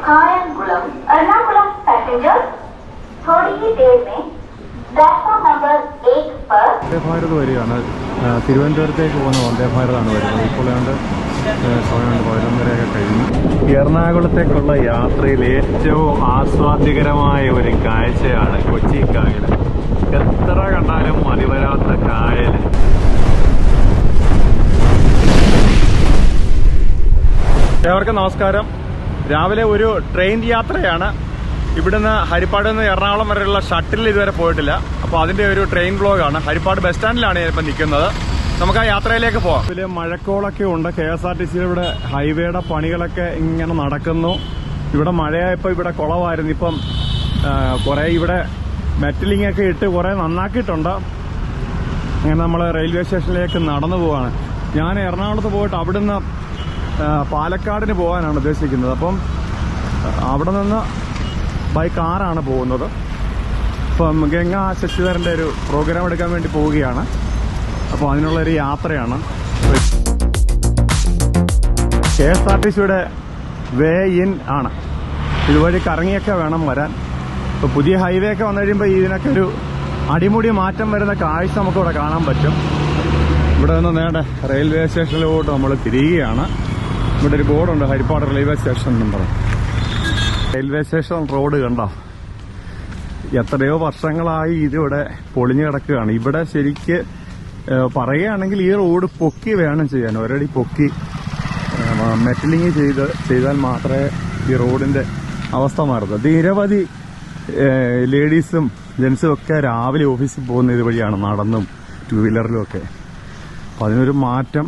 कायंगुलम Ernakulam passengers थोड़ी ही देर में platform number 1 पर വന്ദേ ഭാരത് വരികയാണ്. തിരുവനന്തപുരത്തേക്ക് പോകുന്ന വന്ദേ ഭാരതാണ് വരുന്നത്. ഇപ്പോൾ ഏതാണ്ട് സമയം 11:30 കഴിഞ്ഞു. എറണാകുളത്തേക്കുള്ള യാത്രയിൽ ഏറ്റവും ആസ്വാദ്യകരമായ ഒരു കാഴ്ചയാണ് കൊച്ചി കായൽ. എത്ര കണ്ടാലും മതിവരാത്ത കായൽ. ഏവർക്കും നമസ്കാരം. രാവിലെ ഒരു ട്രെയിൻ യാത്രയാണ്. ഇവിടുന്ന് ഹരിപ്പാട് നിന്ന് എറണാകുളം വരെയുള്ള ഷട്ടിൽ ഇതുവരെ പോയിട്ടില്ല. അപ്പോൾ അതിന്റെ ഒരു ട്രെയിൻ വ്ലോഗാണ്. ഹരിപ്പാട് ബസ് സ്റ്റാൻഡിലാണ് ഞാനിപ്പോൾ നിൽക്കുന്നത്. നമുക്ക് ആ യാത്രയിലേക്ക് പോവാം. ഇതിൽ മഴക്കോളൊക്കെ ഉണ്ട്. KSRTC ഇവിടെ ഹൈവേയുടെ പണികളൊക്കെ ഇങ്ങനെ നടക്കുന്നു. ഇവിടെ മഴയായപ്പോൾ ഇവിടെ കുളമായിരുന്നു. ഇപ്പം കുറേ ഇവിടെ മെറ്റലിംഗ് ഒക്കെ ഇട്ട് കുറേ നന്നാക്കിയിട്ടുണ്ട്. അങ്ങനെ നമ്മൾ റെയിൽവേ സ്റ്റേഷനിലേക്ക് നടന്നു പോവാണ്. ഞാൻ എറണാകുളത്ത് പോയിട്ട് അവിടുന്ന് പാലക്കാടിന് പോകാനാണ് ഉദ്ദേശിക്കുന്നത്. അപ്പം അവിടെ നിന്ന് ബൈ കാറാണ് പോകുന്നത്. ഇപ്പം ഗംഗാ ശശിധരൻ്റെ ഒരു പ്രോഗ്രാം എടുക്കാൻ വേണ്ടി പോവുകയാണ്. അപ്പോൾ അതിനുള്ളൊരു യാത്രയാണ്. KSRTCയുടെ വേ ഇൻ ആണ്. ഇതുവഴി കറങ്ങിയൊക്കെ വേണം വരാൻ. ഇപ്പോൾ പുതിയ ഹൈവേ ഒക്കെ വന്നു കഴിയുമ്പോൾ ഇതിനൊക്കെ ഒരു അടിമുടി മാറ്റം വരുന്ന കാഴ്ച നമുക്കിവിടെ കാണാൻ പറ്റും. ഇവിടെ നിന്ന് നേരെ റെയിൽവേ സ്റ്റേഷനിലോട്ട് നമ്മൾ തിരിയുകയാണ്. ഇവിടെ ഒരു ബോർഡുണ്ട്, Harippad railway station number. Railway station road കണ്ടോ, എത്രയോ വർഷങ്ങളായി ഇതിവിടെ പൊളിഞ്ഞു കിടക്കുകയാണ്. ഇവിടെ ശരിക്ക് പറയുകയാണെങ്കിൽ ഈ റോഡ് പൊക്കി വേണം ചെയ്യാൻ. ഒരടി പൊക്കി മെറ്റലിങ് ചെയ്താൽ മാത്രമേ ഈ റോഡിന്റെ അവസ്ഥ മാറുന്നത്. നിരവധി ലേഡീസും ജെൻസും ഒക്കെ രാവിലെ ഓഫീസിൽ പോകുന്ന ഇതുവഴിയാണ്, നടന്നും 2 വീലറിലും ഒക്കെ. അപ്പം അതിനൊരു മാറ്റം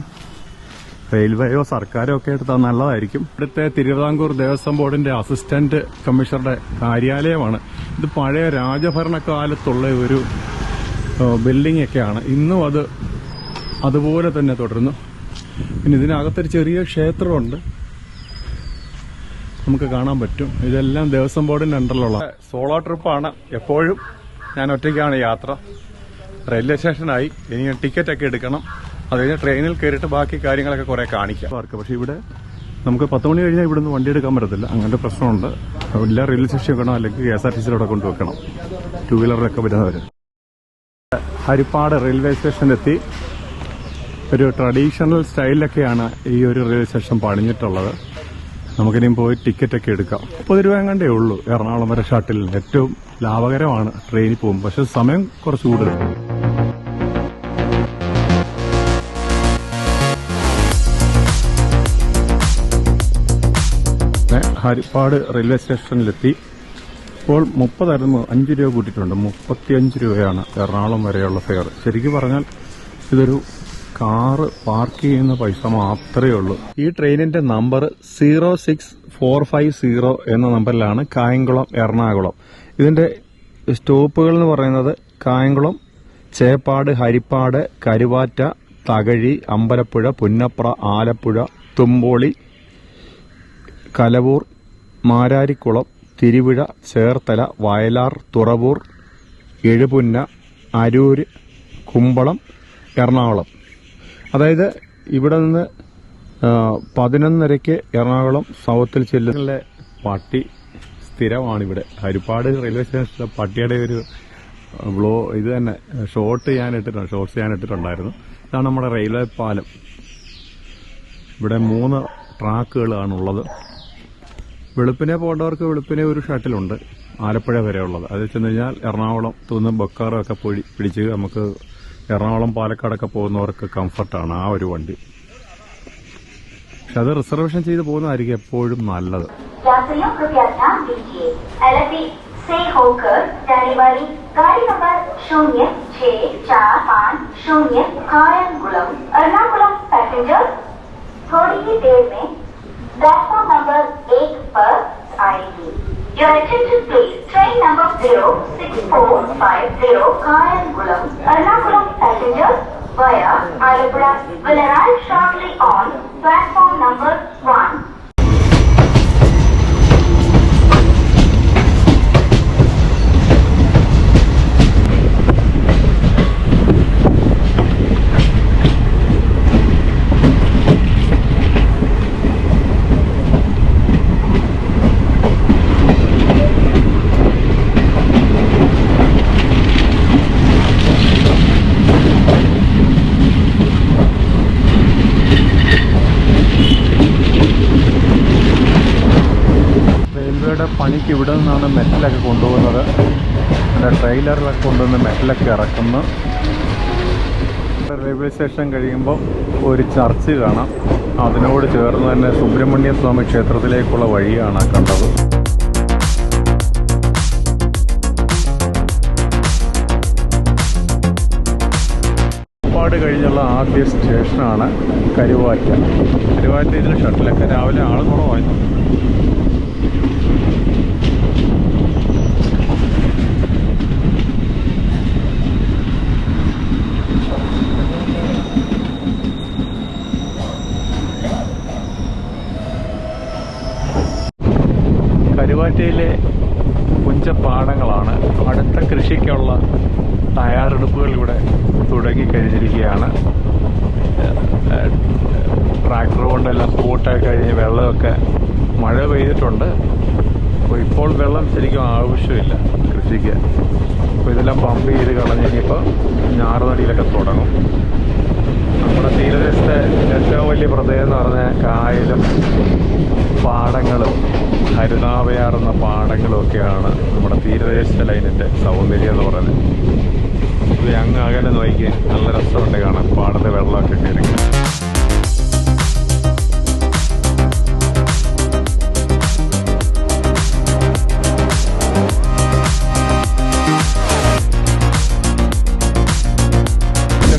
റെയിൽവേയോ സർക്കാരോ ഒക്കെ എടുത്താൽ നല്ലതായിരിക്കും. ഇവിടുത്തെ തിരുവിതാംകൂർ ദേവസ്വം ബോർഡിന്റെ അസിസ്റ്റന്റ് കമ്മീഷണറുടെ കാര്യാലയമാണ്. ഇത് പഴയ രാജഭരണകാലത്തുള്ള ഒരു ബിൽഡിംഗ് ഒക്കെയാണ്. ഇന്നും അതുപോലെ തന്നെ തുടരുന്നു. പിന്നെ ഇതിനകത്തൊരു ചെറിയ ക്ഷേത്രമുണ്ട്, നമുക്ക് കാണാൻ പറ്റും. ഇതെല്ലാം ദേവസ്വം ബോർഡിന്റെ അണ്ടറിലുള്ള സോളോ ട്രിപ്പാണ്. എപ്പോഴും ഞാൻ ഒറ്റയ്ക്കാണ് യാത്ര. റെയിൽവേ സ്റ്റേഷനായി, ഇനി ടിക്കറ്റ് ഒക്കെ എടുക്കണം. അത് കഴിഞ്ഞ് ട്രെയിനിൽ കയറിയിട്ട് ബാക്കി കാര്യങ്ങളൊക്കെ കുറെ കാണിക്കാം. പക്ഷേ ഇവിടെ നമുക്ക് 10 മണി കഴിഞ്ഞാൽ ഇവിടുന്ന് വണ്ടി എടുക്കാൻ പറ്റത്തില്ല. അങ്ങനത്തെ പ്രശ്നമുണ്ട്. എല്ലാ റെയിൽവേ സ്റ്റേഷൻ വെക്കണം, അല്ലെങ്കിൽ KSRTCയിലൂടെ കൊണ്ടുവെക്കണം 2 വീലറിലൊക്കെ വരുന്നവർ. ഹരിപ്പാട് റെയിൽവേ സ്റ്റേഷനിലെത്തി. ഒരു ട്രഡീഷണൽ സ്റ്റൈലിലൊക്കെയാണ് ഈ ഒരു റെയിൽവേ സ്റ്റേഷൻ പണിഞ്ഞിട്ടുള്ളത്. നമുക്കിനിയും പോയി ടിക്കറ്റ് ഒക്കെ എടുക്കാം. 30 രൂപ കണ്ടേ ഉള്ളൂ എറണാകുളം വരെ ഷട്ടിലിന്. ഏറ്റവും ലാഭകരമാണ് ട്രെയിനിൽ പോകും, പക്ഷെ സമയം കുറച്ച് കൂടുതൽ. ഹരിപ്പാട് റെയിൽവേ സ്റ്റേഷനിലെത്തി. ഇപ്പോൾ 30 5 രൂപ കൂട്ടിയിട്ടുണ്ട്. 35 രൂപയാണ് എറണാകുളം വരെയുള്ള ഫെയർ. ശരിക്കും പറഞ്ഞാൽ ഇതൊരു കാറ് പാർക്ക് ചെയ്യുന്ന പൈസ മാത്രമേ ഉള്ളൂ. ഈ ട്രെയിനിന്റെ നമ്പർ 06450 എന്ന നമ്പറിലാണ് കായംകുളം എറണാകുളം. ഇതിന്റെ സ്റ്റോപ്പുകൾ എന്ന് പറയുന്നത് കായംകുളം, ചേപ്പാട്, ഹരിപ്പാട്, കരുവാറ്റ, തകഴി, അമ്പലപ്പുഴ, പുന്നപ്ര, ആലപ്പുഴ, തുമ്പോളി, കലവൂർ, മാരാരിക്കുളം, തിരുവിഴ, ചേർത്തല, വയലാർ, തുറവൂർ, എഴുപുന്ന, അരൂര്, കുമ്പളം, എറണാകുളം. അതായത് ഇവിടെ നിന്ന് 11:30 എറണാകുളം സൗത്തിൽ ചെല്ലുന്ന പട്ടി സ്ഥിരമാണിവിടെ. ഹരിപ്പാട് റെയിൽവേ സ്റ്റേഷനിലെ പട്ടിയുടെ ഒരു ഇത് തന്നെ ഷോർട്സ് ഞാൻ ഇട്ടിട്ടുണ്ടായിരുന്നു. ഇതാണ് നമ്മുടെ റെയിൽവേ പാലം. ഇവിടെ 3 ട്രാക്കുകളാണുള്ളത്. വെളുപ്പിനെ പോകേണ്ടവർക്ക് വെളുപ്പിനെ ഒരു ഷട്ടിലുണ്ട്, ആലപ്പുഴ വരെ ഉള്ളത്. അത് ചെന്ന് കഴിഞ്ഞാൽ എറണാകുളം നിന്ന് ബൊക്കാറൊക്കെ പിടിച്ച് നമുക്ക് എറണാകുളം പാലക്കാടൊക്കെ പോകുന്നവർക്ക് കംഫർട്ടാണ് ആ ഒരു വണ്ടി. പക്ഷെ അത് റിസർവേഷൻ ചെയ്ത് പോകുന്നതായിരിക്കും എപ്പോഴും നല്ലത്. से होकर जाने वाली गाड़ी नंबर 0645 कायंगुलम एर्नाकुलम पैसेंजर थोड़ी ही देर में प्लेटफॉर्म नंबर 1 पर आएगी. Your attention please. Train number 06450 कायंगुलम Ernakulam passengers via Alappuzha will arrive shortly on platform number 1. റെയിൽവേയുടെ പണിക്ക് ഇവിടെ നിന്നാണ് മെറ്റലൊക്കെ കൊണ്ടുപോകുന്നത്. അതിൻ്റെ ട്രെയിലറിലൊക്കെ കൊണ്ടുവന്ന് മെറ്റലൊക്കെ ഇറക്കുന്നു. റെയിൽവേ സ്റ്റേഷൻ കഴിയുമ്പോൾ ഒരു ചർച്ച് കാണാം. അതിനോട് ചേർന്ന് തന്നെ സുബ്രഹ്മണ്യ സ്വാമി ക്ഷേത്രത്തിലേക്കുള്ള വഴിയാണ് കണ്ടത്. പാട് കഴിഞ്ഞുള്ള ആദ്യ സ്റ്റേഷനാണ് കരുവാറ്റ. കരുവാറ്റ ഇതിൽ ഷട്ടിലൊക്കെ രാവിലെ ആൾ കുറവായിരുന്നു. കരുവാറ്റയിലെ പുഞ്ചപ്പാടങ്ങളാണ്. അടുത്ത കൃഷിക്കുള്ള തയ്യാറെടുപ്പുകൾ ഇവിടെ തുടങ്ങിക്കഴിഞ്ഞിരിക്കുകയാണ്. ട്രാക്ടർ കൊണ്ടെല്ലാം സ്പോട്ടൊക്കെ കഴിഞ്ഞ് വെള്ളമൊക്കെ മഴ പെയ്തിട്ടുണ്ട്. അപ്പോൾ ഇപ്പോൾ വെള്ളം ശരിക്കും ആവശ്യമില്ല കൃഷിക്ക്. അപ്പോൾ ഇതെല്ലാം പമ്പ് ചെയ്ത് കളഞ്ഞ് കഴിഞ്ഞപ്പോൾ ഞാറുനടിയിലൊക്കെ തുടങ്ങും. നമ്മുടെ തീരദേശത്തെ ഏറ്റവും വലിയ പ്രത്യേകത എന്ന് പറഞ്ഞാൽ കായലും പാടങ്ങളും ഹരിതാഭയാർന്ന പാടങ്ങളും ഒക്കെയാണ് നമ്മുടെ തീരദേശ ലൈനിൻ്റെ സൗന്ദര്യം എന്ന് പറയുന്നത്. ഇത് അങ്ങ് അകലെ നോക്കി നല്ല രസമുണ്ട് കാണാൻ, പാടത്തെ വെള്ളമൊക്കെ കയറി.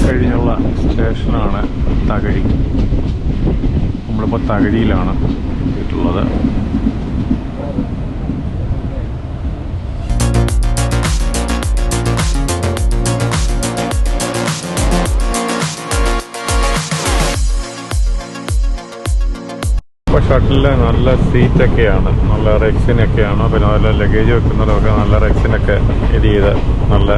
കഴിഞ്ഞുള്ള സ്റ്റേഷനാണ് തകഴി. നമ്മളിപ്പോൾ തകഴിയിലാണ് എത്തിയിട്ടുള്ളത്. ഇപ്പോൾ ഷട്ടിലിൽ നല്ല സീറ്റൊക്കെയാണ്, നല്ല റെക്സിനൊക്കെയാണ്. പിന്നെ നല്ല ലഗേജ് വെക്കുന്നതൊക്കെ നല്ല റെക്സിനൊക്കെ ഇത് ചെയ്ത് നല്ല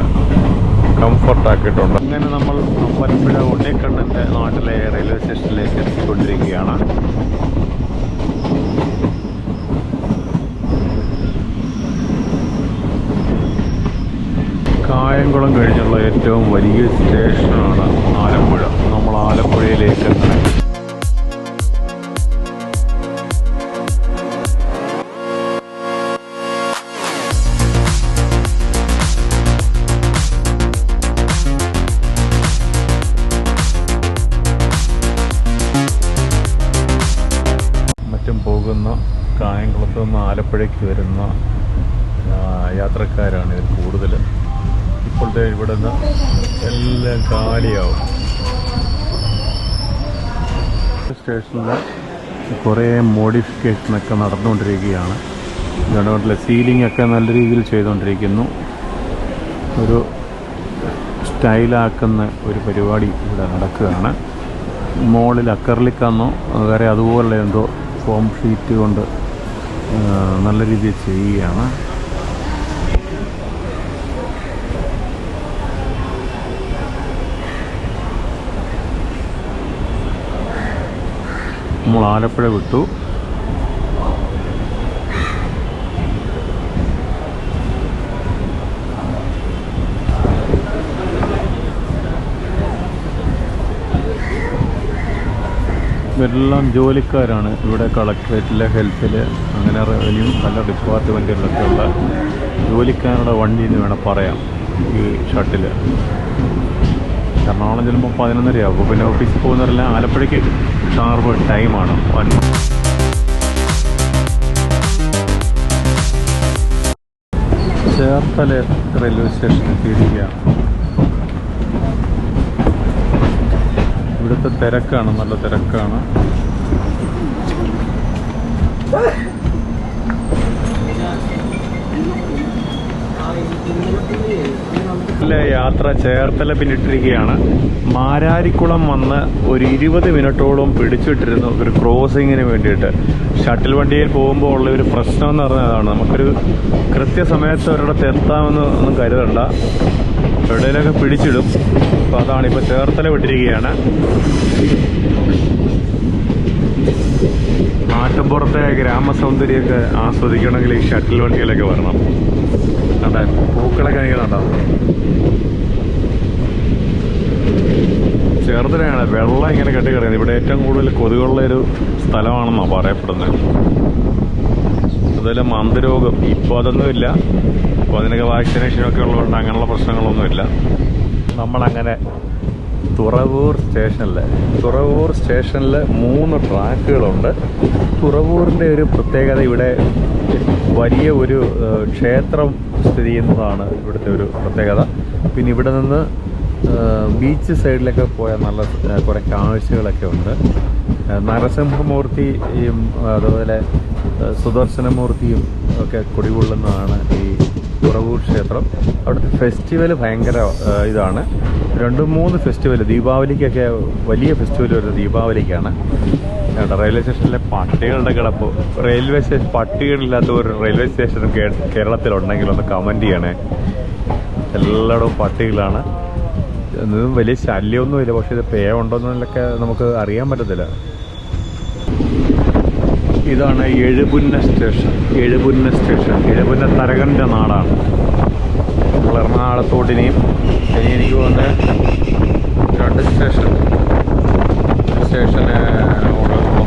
കംഫർട്ടാക്കിയിട്ടുണ്ട്. അങ്ങനെ നമ്മൾ അമ്പലപ്പുഴ ഉണ്ണിക്കണ്ണൻ്റെ നാട്ടിലെ റെയിൽവേ സ്റ്റേഷനിലേക്ക് എത്തിക്കൊണ്ടിരിക്കുകയാണ്. കായംകുളം കഴിഞ്ഞുള്ള ഏറ്റവും വലിയ സ്റ്റേഷനാണ് ആലപ്പുഴ. നമ്മൾ ആലപ്പുഴയിലേക്ക് പോകുന്ന കായംകുളത്ത് നിന്ന് ആലപ്പുഴയ്ക്ക് വരുന്ന യാത്രക്കാരാണ് ഇതിൽ കൂടുതൽ. ഇപ്പോഴത്തെ ഇവിടെ നിന്ന് എല്ലാം കാലിയാവും. സ്റ്റേഷനിൽ കുറേ മോഡിഫിക്കേഷനൊക്കെ നടന്നുകൊണ്ടിരിക്കുകയാണ്. ഗവൺമെൻറ്റിലെ സീലിംഗ് ഒക്കെ നല്ല രീതിയിൽ ചെയ്തുകൊണ്ടിരിക്കുന്നു. ഒരു സ്റ്റൈലാക്കുന്ന ഒരു പരിപാടി ഇവിടെ നടക്കുകയാണ്. മോളിൽ അക്കർലിക്കാന്നോ വേറെ അതുപോലെ എന്തോ ഫോം ഷീറ്റ് കൊണ്ട് നല്ല രീതിയിൽ ചെയ്യുകയാണ്. നമ്മൾ ആലപ്പുഴ വിട്ടു. ഇവരെല്ലാം ജോലിക്കാരാണ്. ഇവിടെ കളക്ട്രേറ്റിൽ, ഹെൽത്തിൽ, അങ്ങനെ റവന്യൂ പല ഡിപ്പാർട്ട്മെൻറ്റുകളിലൊക്കെ ഉള്ള ജോലിക്കാരുടെ വണ്ടി എന്ന് വേണം പറയാം ഈ ഷട്ടിൽ. എറണാകുളം ചെല്ലുമ്പോൾ 11:30 പിന്നെ ഓഫീസിൽ പോകുന്നവരെല്ലാം ആലപ്പുഴയ്ക്ക് ഷാർപ്പ് ടൈമാണ്. ചേർത്തല റെയിൽവേ സ്റ്റേഷൻ എത്തിയിരിക്കുകയാണ്. ഇവിടുത്തെ തിരക്കാണ്, നല്ല തിരക്കാണ്. യാത്ര ചേർത്തല പിന്നിട്ടിരിക്കുകയാണ്. മാരാരിക്കുളം വന്ന് ഒരു 20 മിനിറ്റോളം പിടിച്ചിട്ടിരുന്നു ഒരു ക്രോസിങ്ങിന് വേണ്ടിയിട്ട്. ഷട്ടിൽ വണ്ടിയിൽ പോകുമ്പോൾ ഉള്ള ഒരു പ്രശ്നം എന്ന് പറഞ്ഞാൽ അതാണ്, നമുക്കൊരു കൃത്യസമയത്ത് ഒരിടത്ത് എത്താമെന്ന് ഒന്നും കരുതണ്ട, എവിടെയൊക്കെ പിടിച്ചിടും. അപ്പോൾ അതാണ് ഇപ്പോൾ ചേർത്തല വിട്ടിരിക്കുകയാണ്. നാട്ടിൻപുറത്തെ ഗ്രാമസൗന്ദര്യമൊക്കെ ആസ്വദിക്കണമെങ്കിൽ ഈ ഷട്ടിൽ വണ്ടിയിലൊക്കെ വരണം. കണ്ടാ പൂക്കളൊക്കെ കണ്ടോ. ചേർത്തലയാണ് വെള്ളം ഇങ്ങനെ കെട്ടിക്കിടക്കുന്നത്. ഇവിടെ ഏറ്റവും കൂടുതൽ കൊതുകുള്ളൊരു സ്ഥലമാണെന്നാണ് പറയപ്പെടുന്നത്. അതുപോലെ മന്ദരോഗം ഇപ്പോൾ അതൊന്നുമില്ല. ഇപ്പോൾ അതിനൊക്കെ വാക്സിനേഷനൊക്കെ ഉള്ളതുകൊണ്ട് അങ്ങനെയുള്ള പ്രശ്നങ്ങളൊന്നുമില്ല. നമ്മളങ്ങനെ തുറവൂർ സ്റ്റേഷനിൽ 3 ട്രാക്കുകളുണ്ട്. തുറവൂരിൻ്റെ ഒരു പ്രത്യേകത, ഇവിടെ വലിയ ഒരു ക്ഷേത്രം സ്ഥിതി ചെയ്യുന്നതാണ് ഇവിടുത്തെ ഒരു പ്രത്യേകത. പിന്നെ ഇവിടെ നിന്ന് ബീച്ച് സൈഡിലൊക്കെ പോയാൽ നല്ല കുറേ കാഴ്ചകളൊക്കെ ഉണ്ട്. നരസിംഹമൂർത്തിയും അതുപോലെ സുദർശനമൂർത്തിയും ഒക്കെ കുടികൊള്ളുന്നതാണ് ഈ തുറവൂർ ക്ഷേത്രം. അവിടുത്തെ ഫെസ്റ്റിവൽ ഭയങ്കര ഇതാണ്. 2-3 ഫെസ്റ്റിവൽ, ദീപാവലിക്കൊക്കെ വലിയ ഫെസ്റ്റിവൽ വരുന്നത് ദീപാവലിക്കാണ്. റെയിൽവേ സ്റ്റേഷനിലെ പട്ടികളുടെ കിടപ്പ്, റെയിൽവേ സ്റ്റേഷൻ പട്ടികളില്ലാത്ത ഒരു റെയിൽവേ സ്റ്റേഷനും കേരളത്തിലുണ്ടെങ്കിൽ ഒന്ന് കമൻറ്റ് ചെയ്യണേ. എല്ലായിടവും പട്ടികളാണ്. വലിയ ശല്യമൊന്നുമില്ല, പക്ഷേ ഇത് പേ ഉണ്ടോന്നൊക്കെ നമുക്ക് അറിയാൻ പറ്റത്തില്ല. ഇതാണ് എഴുപുന്ന സ്റ്റേഷൻ. എഴുപുന്ന തരകൻ്റെ നാടാണ്. നമ്മൾ എറണാകുളത്തോട്ടിനെയും എനിക്ക് തോന്നുന്നത് 2 സ്റ്റേഷന്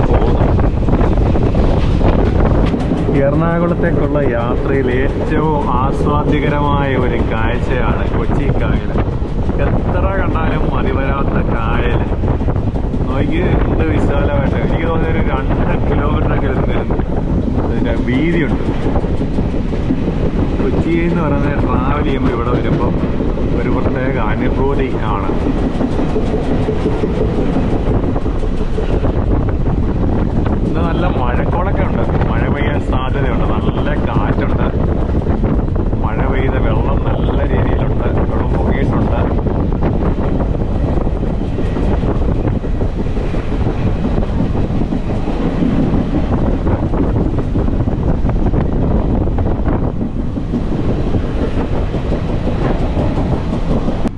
പോകുന്നു. എറണാകുളത്തേക്കുള്ള യാത്രയിൽ ഏറ്റവും ആസ്വാദ്യകരമായ ഒരു കാഴ്ചയാണ് കൊച്ചി കായൽ. എത്ര കണ്ടാലും മതി വരാത്ത കായൽ. നോക്കി എന്ത് വിശാലമായിട്ട്, എനിക്ക് തോന്നുന്ന ഒരു 2 കിലോമീറ്ററൊക്കെ ഇതിൻ്റെ വീതിയുണ്ട്. കൊച്ചി എന്ന് പറയുന്നത് ട്രാവൽ ചെയ്യുമ്പോൾ ഇവിടെ വരുമ്പോൾ ഒരു പ്രത്യേക അനുഭൂതി ആണ്. ഇന്ന് നല്ല മഴക്കോളൊക്കെ ഉണ്ട്, മഴ പെയ്യാൻ സാധ്യതയുണ്ട്, നല്ല കാറ്റുണ്ട്. മഴ പെയ്ത വെള്ളം നല്ല രീതിയിലുണ്ട്, വെള്ളം പൊങ്ങിയിട്ടുണ്ട്.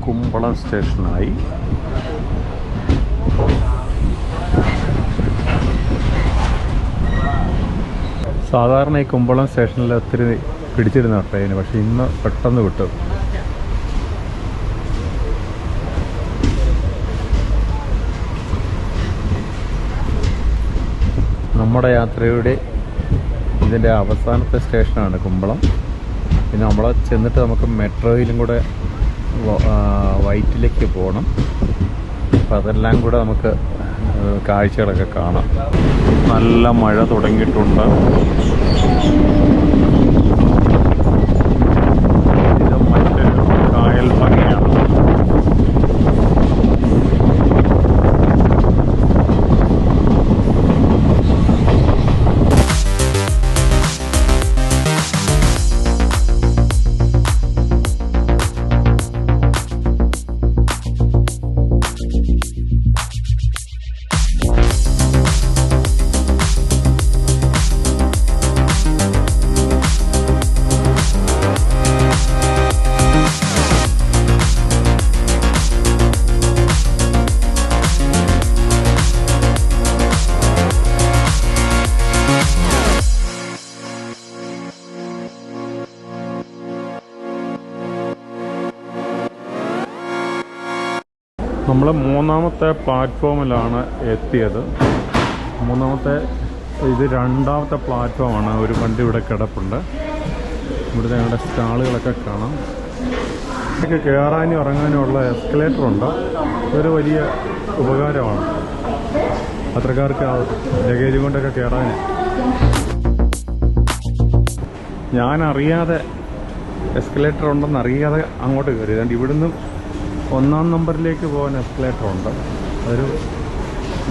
കുമ്പളം സ്റ്റേഷനായി. സാധാരണ ഈ കുമ്പളം സ്റ്റേഷനിൽ ഒത്തിരി പിടിച്ചിരുന്ന ട്രെയിന്, പക്ഷെ ഇന്ന് പെട്ടെന്ന് വിട്ടു. നമ്മുടെ യാത്രയുടെ ഇതിൻ്റെ അവസാനത്തെ സ്റ്റേഷനാണ് കുമ്പളം. പിന്നെ നമ്മൾ ചെന്നിട്ട് നമുക്ക് മെട്രോയിലും കൂടെ വൈറ്റിലേക്ക് പോകണം. അപ്പം അതെല്ലാം കൂടെ നമുക്ക് കാഴ്ചകളൊക്കെ കാണാം. നല്ല മഴ തുടങ്ങിയിട്ടുണ്ട്. ഇത് മറ്റൊരു കായൽ ഭംഗിയാണ്. നമ്മൾ 3ാമത്തെ പ്ലാറ്റ്ഫോമിലാണ് എത്തിയത്. ഇത് 2ാമത്തെ പ്ലാറ്റ്ഫോമാണ്. ഒരു വണ്ടി ഇവിടെ കിടപ്പുണ്ട്. ഇവിടുത്തെ ഞങ്ങളുടെ സ്റ്റാളുകളൊക്കെ കാണാം. ഇതൊക്കെ കയറാനും ഇറങ്ങാനും ഉള്ള എസ്കലേറ്ററുണ്ട്. ഇതൊരു വലിയ ഉപകാരമാണ് യാത്രക്കാർക്ക് ലഗേജ് കൊണ്ടൊക്കെ കയറാൻ. ഞാനറിയാതെ എസ്കലേറ്റർ ഉണ്ടെന്ന് അറിയാതെ അങ്ങോട്ട് കയറി. അതുകൊണ്ട് ഇവിടുന്ന് 1ാം നമ്പറിലേക്ക് പോകാൻ എസ്കലേറ്റർ ഉണ്ട്. അതൊരു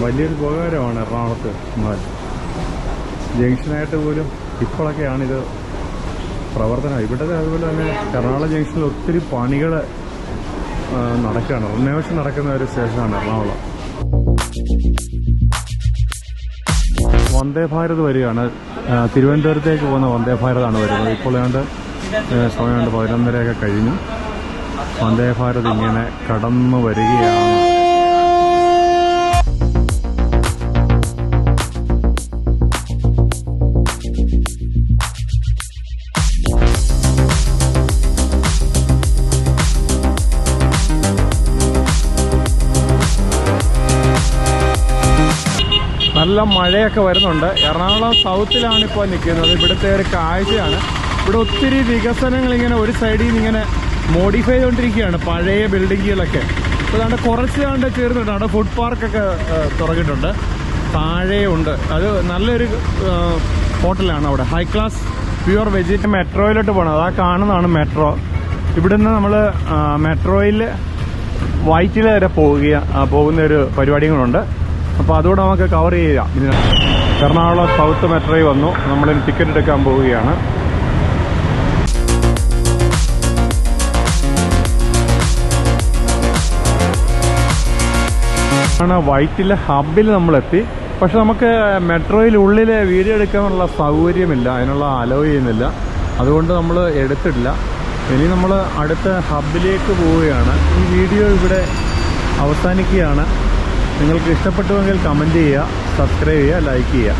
വലിയൊരു ഉപകാരമാണ് എറണാകുളത്ത്. ജംഗ്ഷനായിട്ട് പോലും ഇപ്പോഴൊക്കെയാണിത് പ്രവർത്തനം. ഇവിടെ അതുപോലെ തന്നെ എറണാകുളം ജംഗ്ഷനിൽ ഒത്തിരി പണികൾ നടക്കുകയാണ്. റിനോവേഷൻ നടക്കുന്ന ഒരു സ്റ്റേഷനാണ് എറണാകുളം. വന്ദേ ഭാരത് വരികയാണ്. തിരുവനന്തപുരത്തേക്ക് പോകുന്ന വന്ദേ ഭാരതാണ് വരുന്നത്. ഇപ്പോൾ ഏതാണ്ട് സമയം 11:30 കഴിഞ്ഞു. വന്ദേ ഭാരത് ഇങ്ങനെ കടന്നു വരികയാണ്. നല്ല നല്ല മഴയൊക്കെ വരുന്നുണ്ട്. എറണാകുളം സൗത്തിലാണ് ഇപ്പോൾ നിൽക്കുന്നത്. ഇവിടുത്തെ ഒരു കാഴ്ചയാണ്. ഇവിടെ ഒത്തിരി വികസനങ്ങൾ ഇങ്ങനെ ഒരു സൈഡിൽ നിന്ന് ഇങ്ങനെ മോഡിഫൈ ചെയ്തുകൊണ്ടിരിക്കുകയാണ്, പഴയ ബിൽഡിങ്ങുകളൊക്കെ. ഇപ്പോൾ അതുകൊണ്ട് കുറച്ച് കണ്ട് ചേർന്നിട്ടുണ്ട്. അവിടെ ഫുഡ് പാർക്കൊക്കെ തുറങ്ങിയിട്ടുണ്ട്, താഴെയുണ്ട്. അത് നല്ലൊരു ഹോട്ടലാണ് അവിടെ, ഹൈ ക്ലാസ് പ്യുവർ വെജിറ്റേറിയൻ. മെട്രോയിലോട്ട് പോകണം, അതാ കാണുന്നതാണ് മെട്രോ. ഇവിടുന്ന് നമ്മൾ മെട്രോയിൽ വൈറ്റില വരെ പോകുന്ന ഒരു പരിപാടികളുണ്ട്. അപ്പോൾ അതുകൂടെ നമുക്ക് കവർ ചെയ്യാം. ഇതിന് എറണാകുളം സൗത്ത് മെട്രോയിൽ വന്നു, നമ്മളിനി ടിക്കറ്റ് എടുക്കാൻ പോവുകയാണ്. വൈറ്റില ഹബ്ബിൽ നമ്മളെത്തി. പക്ഷെ നമുക്ക് മെട്രോയിൽ ഉള്ളിൽ വീഡിയോ എടുക്കാനുള്ള സൗകര്യമില്ല, അതിനുള്ള അലോ ചെയ്യുന്നില്ല. അതുകൊണ്ട് നമ്മൾ എടുത്തിട്ടില്ല. ഇനി നമ്മൾ അടുത്ത ഹബ്ബിലേക്ക് പോവുകയാണ്. ഈ വീഡിയോ ഇവിടെ അവസാനിക്കുകയാണ്. നിങ്ങൾക്ക് ഇഷ്ടപ്പെട്ടുവെങ്കിൽ കമൻറ്റ് ചെയ്യുക, സബ്സ്ക്രൈബ് ചെയ്യുക, ലൈക്ക് ചെയ്യുക.